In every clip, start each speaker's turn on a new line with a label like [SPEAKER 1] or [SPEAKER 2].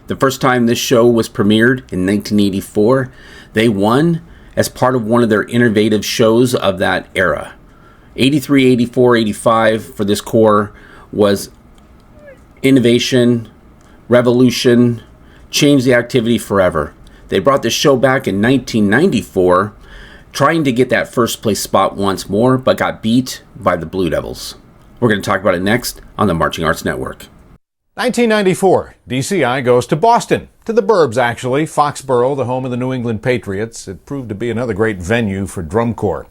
[SPEAKER 1] The first time this show was premiered in 1984, they won as part of one of their innovative shows of that era. 83, 84, 85 for this corps was innovation, revolution, changed the activity forever. They brought the show back in 1994, trying to get that first place spot once more, but got beat by the Blue Devils. We're going to talk about it next on the Marching Arts Network.
[SPEAKER 2] 1994, DCI goes to Boston, to the burbs actually, Foxborough, the home of the New England Patriots. It proved to be another great venue for Drum Corps.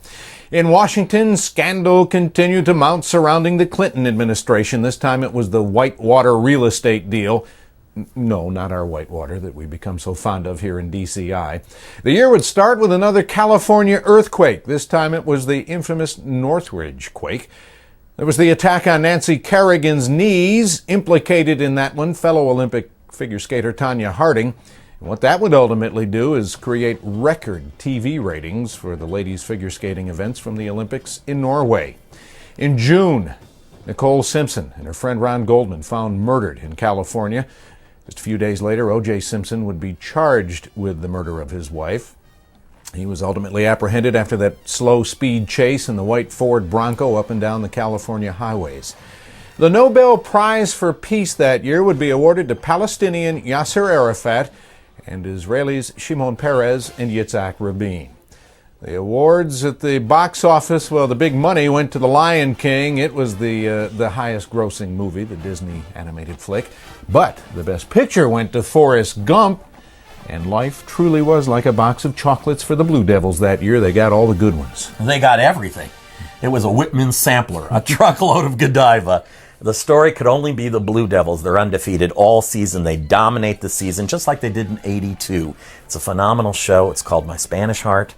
[SPEAKER 2] In Washington, scandal continued to mount surrounding the Clinton administration. This time it was the Whitewater real estate deal. No, not our Whitewater that we become so fond of here in DCI. The year would start with another California earthquake. This time it was the infamous Northridge quake. There was the attack on Nancy Kerrigan's knees. Implicated in that one, fellow Olympic figure skater Tanya Harding. And what that would ultimately do is create record TV ratings for the ladies figure skating events from the Olympics in Norway. In June, Nicole Simpson and her friend Ron Goldman found murdered in California. Just a few days later, O.J. Simpson would be charged with the murder of his wife. He was ultimately apprehended after that slow-speed chase in the white Ford Bronco up and down the California highways. The Nobel Prize for Peace that year would be awarded to Palestinian Yasser Arafat and Israelis Shimon Peres and Yitzhak Rabin. The awards at the box office, well, the big money went to The Lion King. It was the highest-grossing movie, the Disney animated flick. But the best picture went to Forrest Gump. And life truly was like a box of chocolates for the Blue Devils that year. They got all the good ones.
[SPEAKER 3] They got everything. It was a Whitman sampler, a truckload of Godiva. The story could only be the Blue Devils. They're undefeated all season. They dominate the season, just like they did in '82. It's a phenomenal show. It's called My Spanish Heart.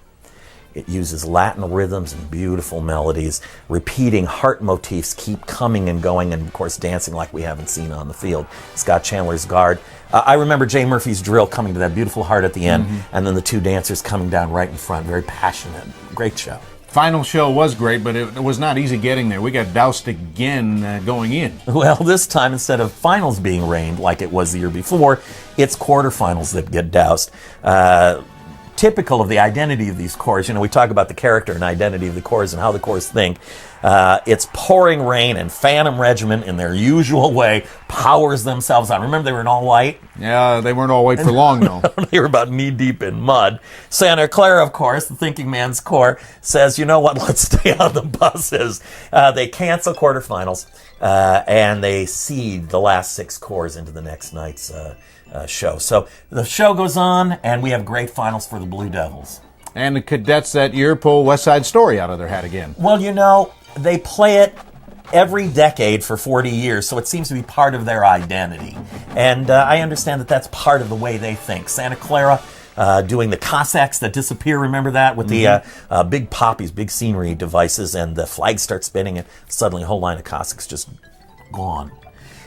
[SPEAKER 3] It uses Latin rhythms and beautiful melodies. Repeating heart motifs keep coming and going, and of course dancing like we haven't seen on the field. Scott Chandler's Guard. I remember Jay Murphy's drill coming to that beautiful heart at the end, and then the two dancers coming down right in front. Very passionate. Great show.
[SPEAKER 2] Final show was great, but it was not easy getting there. We got doused again going in.
[SPEAKER 3] Well, this time, instead of finals being rained like it was the year before, it's quarterfinals that get doused. Typical of the identity of these corps. You know, we talk about the character and identity of the corps and how the corps think. It's pouring rain, and Phantom Regiment, in their usual way, powers themselves on. Remember, they were in all white?
[SPEAKER 2] Yeah, they weren't all white for long, though.
[SPEAKER 3] They were about knee-deep in mud. Santa Clara, of course, the thinking man's corps, says, you know what, let's stay on the buses. They cancel quarterfinals, and they seed the last 6 corps into the next night's show. So the show goes on, and we have great finals for the Blue Devils.
[SPEAKER 2] And the Cadets that year pull West Side Story out of their hat again.
[SPEAKER 3] Well, you know, they play it every decade for 40 years, so it seems to be part of their identity. And I understand that that's part of the way they think. Santa Clara doing the Cossacks that disappear, remember that? With the big poppies, big scenery devices, and the flag starts spinning, and suddenly a whole line of Cossacks just gone.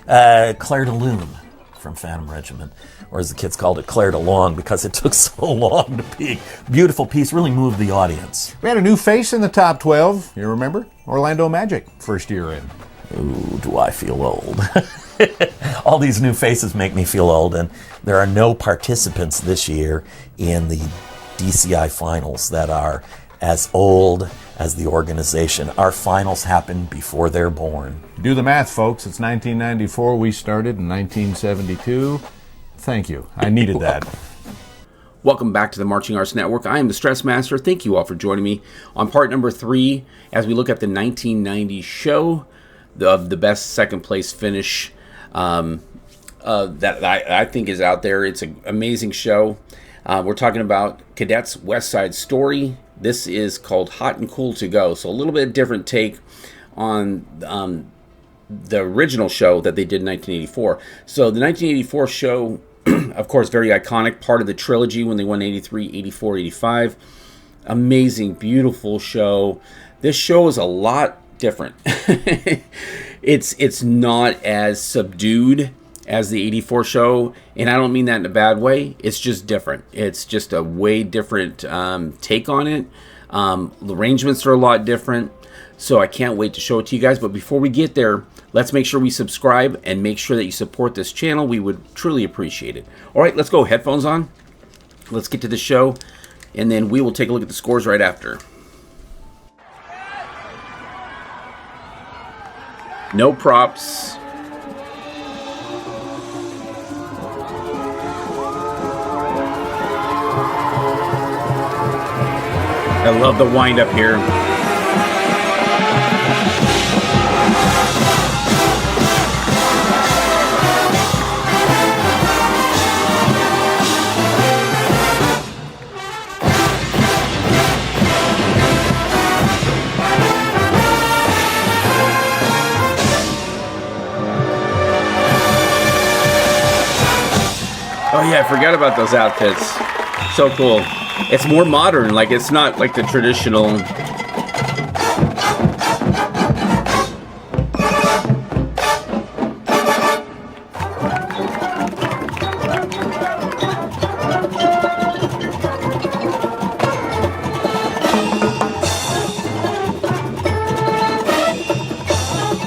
[SPEAKER 3] Claire de Lune from Phantom Regiment, or as the kids called it, Claire de Long, because it took so long to peak. Beautiful piece, really moved the audience.
[SPEAKER 2] We had a new face in the top 12, you remember? Orlando Magic, first year in.
[SPEAKER 3] Ooh, do I feel old. All these new faces make me feel old, and there are no participants this year in the DCI finals that are as old as the organization. Our finals happen before they're born.
[SPEAKER 2] Do the math, folks. It's 1994. We started in 1972. Thank you. I needed that.
[SPEAKER 1] Welcome back to the Marching Arts Network. I am the Stress Master. Thank you all for joining me on part number 3 as we look at the 1990 show of the best second place finish that I think is out there. It's an amazing show. We're talking about Cadets West Side Story. This is called Hot and Cool to Go. So a little bit different take on the original show that they did in 1984. So the 1984 show, of course, very iconic, part of the trilogy when they won 83, 84, 85. Amazing, beautiful show. This show is a lot different. It's not as subdued as the 84 show, and I don't mean that in a bad way. It's just different. It's just a way different take on it. The arrangements are a lot different. So I can't wait to show it to you guys. But before we get there, let's make sure we subscribe and make sure that you support this channel. We would truly appreciate it. All right, let's go. Headphones on. Let's get to the show, and then we will take a look at the scores right after. No props. I love the wind up here. Oh yeah, I forgot about those outfits. So cool. It's more modern, like it's not like the traditional.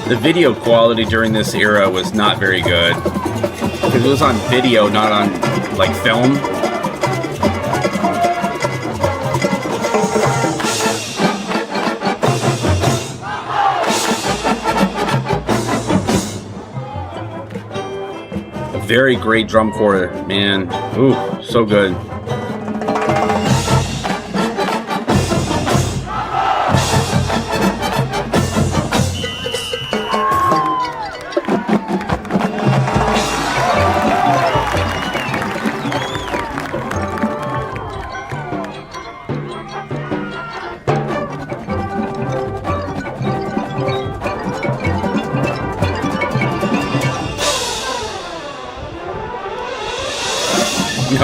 [SPEAKER 1] The video quality during this era was not very good. Because it was on video, not on like film. A very great drum corps, man. Ooh, so good.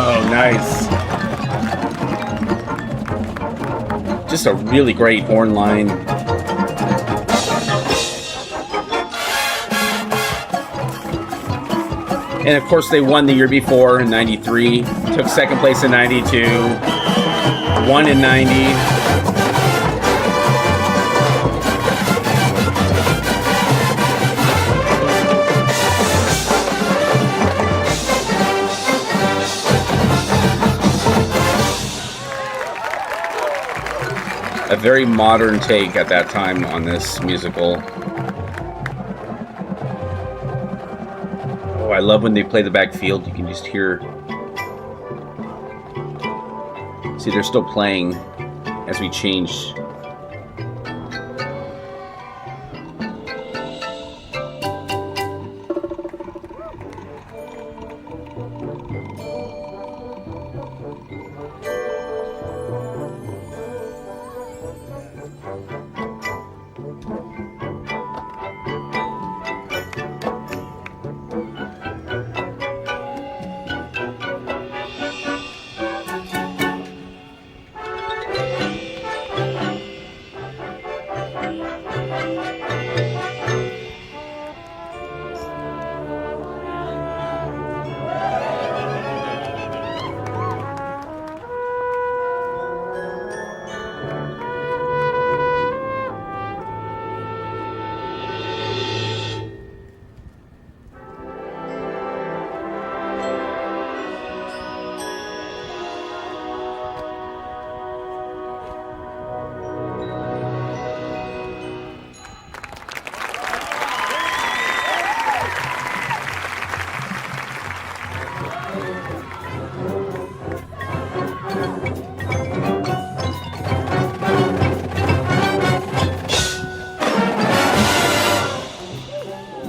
[SPEAKER 1] Oh, nice. Just a really great horn line. And of course they won the year before in 93, took second place in 92, won in 90. A very modern take at that time on this musical. Oh, I love when they play the backfield. You can just hear. See, they're still playing as we change.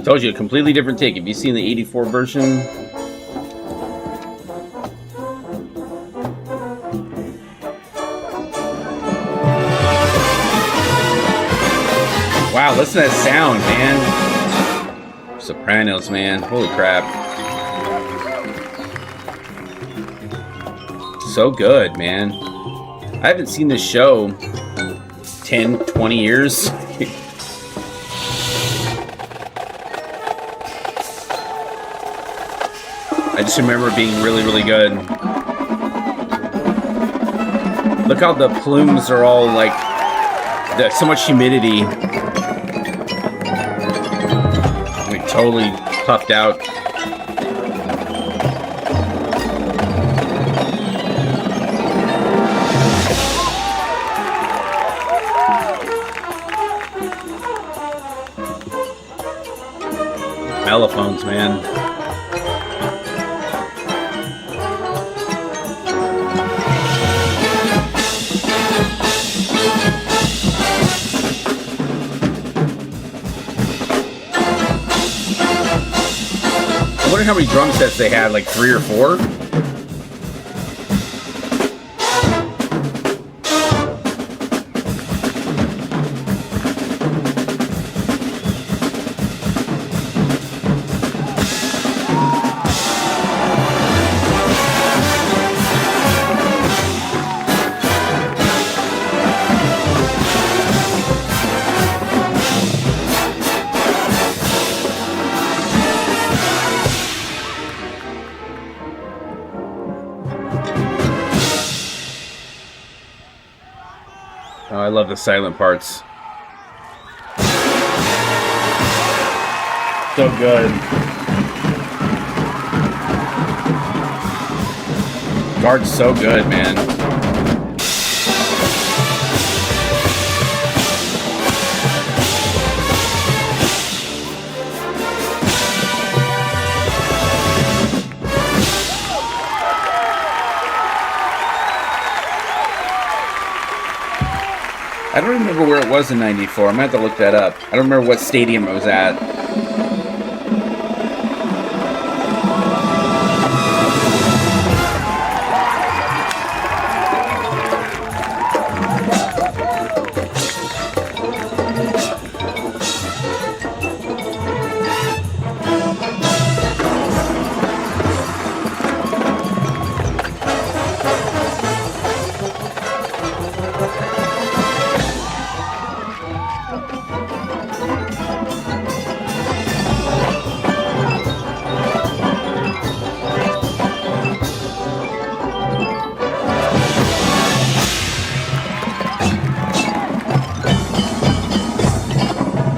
[SPEAKER 1] Told you, a completely different take. Have you seen the 84 version? Wow, listen to that sound, man. Sopranos, man. Holy crap. So good, man. I haven't seen this show 10, 20 years. I just remember it being really, really good. Look how the plumes are all like, so much humidity. totally puffed out. Mellophones, man. I wonder how many drum sets they had, like 3 or 4? Oh, I love the silent parts. So good. Guard's so good, man. I don't remember where it was in '94. I'm gonna have to look that up. I don't remember what stadium it was at.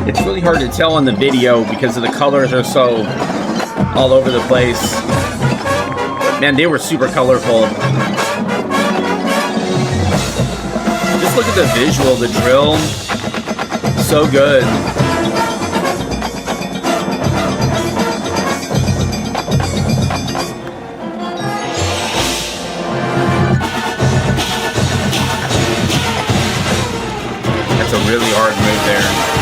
[SPEAKER 1] It's really hard to tell on the video because of the colors are so all over the place. Man, they were super colorful. Just look at the visual, the drill. So good. That's a really hard move there.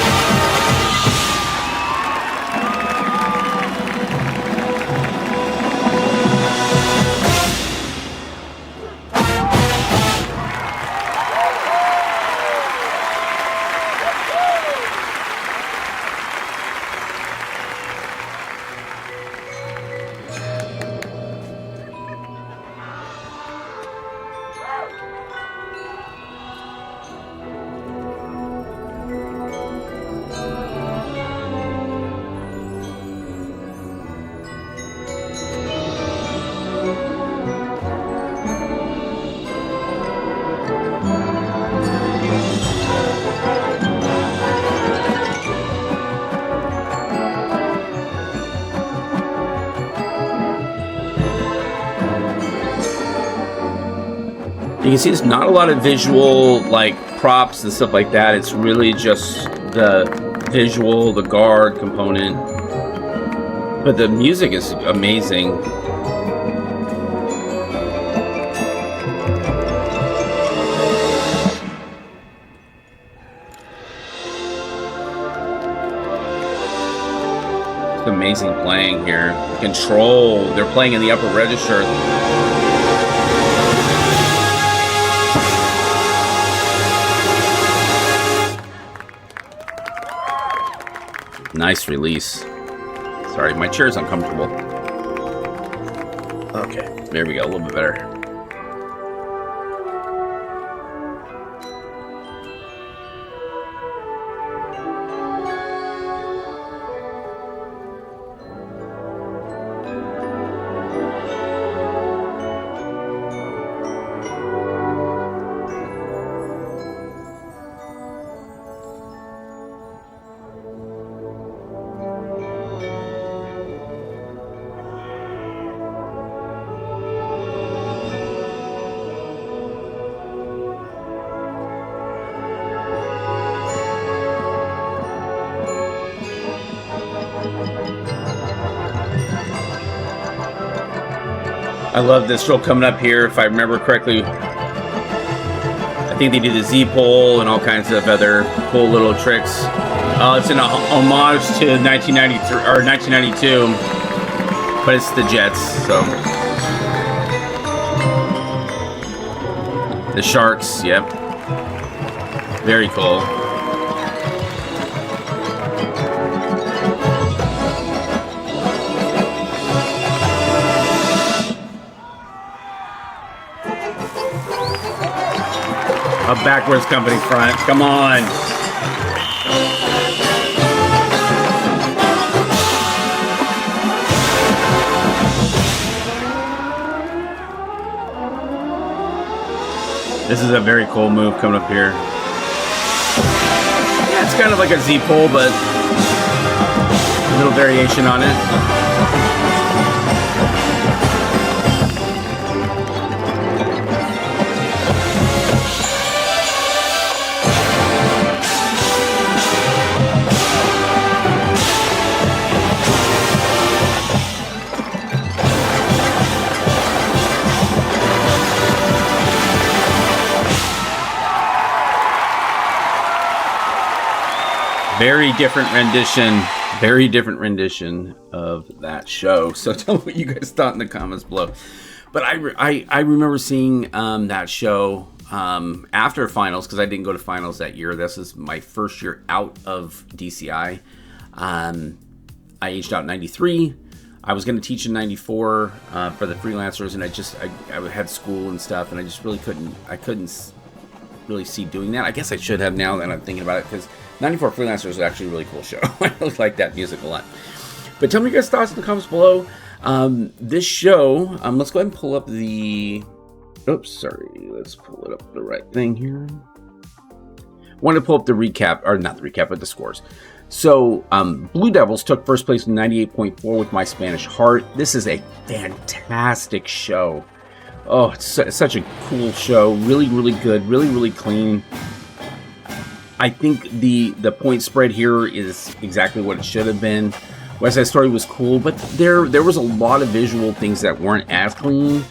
[SPEAKER 1] You can see there's not a lot of visual, like, props and stuff like that. It's really just the visual, the guard component. But the music is amazing. It's amazing playing here. Control, they're playing in the upper register. Nice release. Sorry, my chair's uncomfortable. Okay, there we go, a little bit better. I love this stroke coming up here. If I remember correctly, I think they do the Z-pole and all kinds of other cool little tricks. It's an homage to 1993 or 1992, but it's the Jets, so. The Sharks, yep. Very cool. A backwards company front. Come on. This is a very cool move coming up here. Yeah, it's kind of like a Z-pole, but a little variation on it. Very different rendition of that show. So tell me what you guys thought in the comments below. But I remember seeing that show after finals, because I didn't go to finals that year. This is my first year out of DCI. I aged out in 93. I was going to teach in 94 for the freelancers, and I had school and stuff, and I just really couldn't really see doing that. I guess I should have now that I'm thinking about it, because 94 Freelancers is actually a really cool show. I really like that music a lot. But tell me your guys' thoughts in the comments below. This show, let's go ahead and pull up the... Oops, sorry. Let's pull it up the right thing here. I want to pull up the recap, or not the recap, but the scores. So, Blue Devils took first place in 98.4 with My Spanish Heart. This is a fantastic show. Oh, it's such a cool show. Really, really good. Really, really clean. I think the point spread here is exactly what it should have been. West Side Story was cool, but there was a lot of visual things that weren't as clean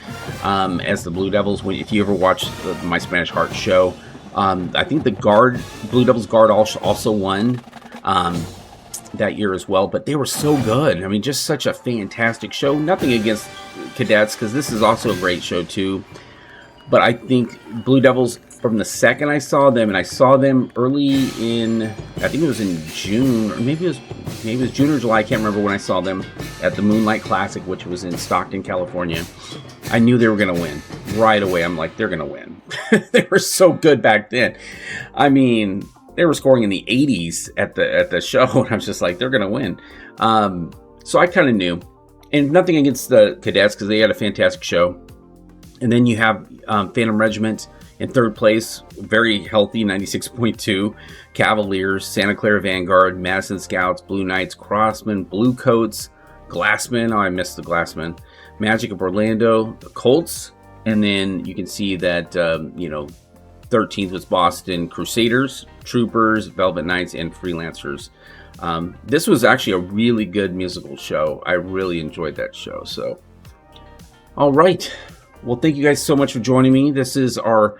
[SPEAKER 1] as the Blue Devils. If you ever watched the My Spanish Heart show, I think the Blue Devils guard also won that year as well. But they were so good. I mean, just such a fantastic show. Nothing against Cadets, because this is also a great show too. But I think Blue Devils, from the second I saw them, and I saw them early in, I think it was in June, or maybe it was June or July, I can't remember when I saw them, at the Moonlight Classic, which was in Stockton, California. I knew they were going to win. Right away, I'm like, they're going to win. They were so good back then. I mean, they were scoring in the 80s at the show, and I was just like, they're going to win. So I kind of knew. And nothing against the Cadets, because they had a fantastic show. And then you have Phantom Regiment in third place, very healthy, 96.2. Cavaliers, Santa Clara Vanguard, Madison Scouts, Blue Knights, Crossmen, Blue Coats, Glassmen. Oh, I missed the Glassmen. Magic of Orlando, the Colts. And then you can see that, 13th was Boston Crusaders, Troopers, Velvet Knights, and Freelancers. This was actually a really good musical show. I really enjoyed that show. So, all right. Well, thank you guys so much for joining me. This is our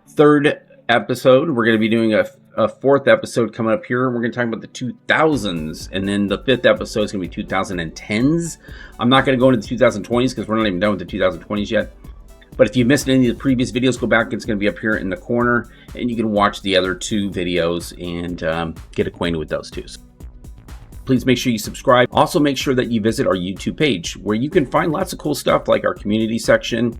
[SPEAKER 1] third episode. We're going to be doing a fourth episode coming up here. We're going to talk about the 2000s, and then the fifth episode is going to be 2010s. I'm not going to go into the 2020s because we're not even done with the 2020s yet. But if you missed any of the previous videos, go back. It's going to be up here in the corner, and you can watch the other two videos and get acquainted with those two. Please make sure you subscribe. Also, make sure that you visit our YouTube page, where you can find lots of cool stuff like our community section.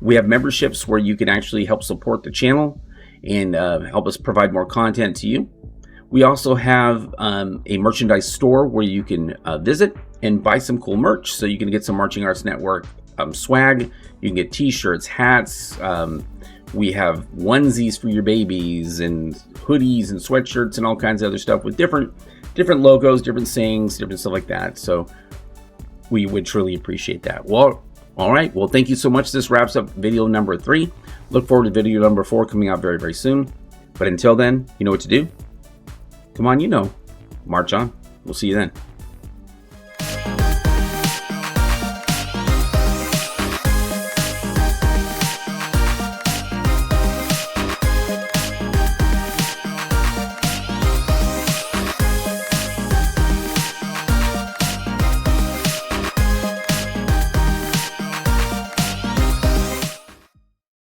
[SPEAKER 1] We have memberships where you can actually help support the channel and help us provide more content to you. We also have a merchandise store where you can visit and buy some cool merch. So you can get some Marching Arts Network swag. You can get t-shirts, hats. We have onesies for your babies and hoodies and sweatshirts and all kinds of other stuff with different logos, different sayings, different stuff like that. So we would truly appreciate that. Well, all right. Well, thank you so much. This wraps up video number 3. Look forward to video number 4 coming out very, very soon. But until then, you know what to do. Come on, march on. We'll see you then.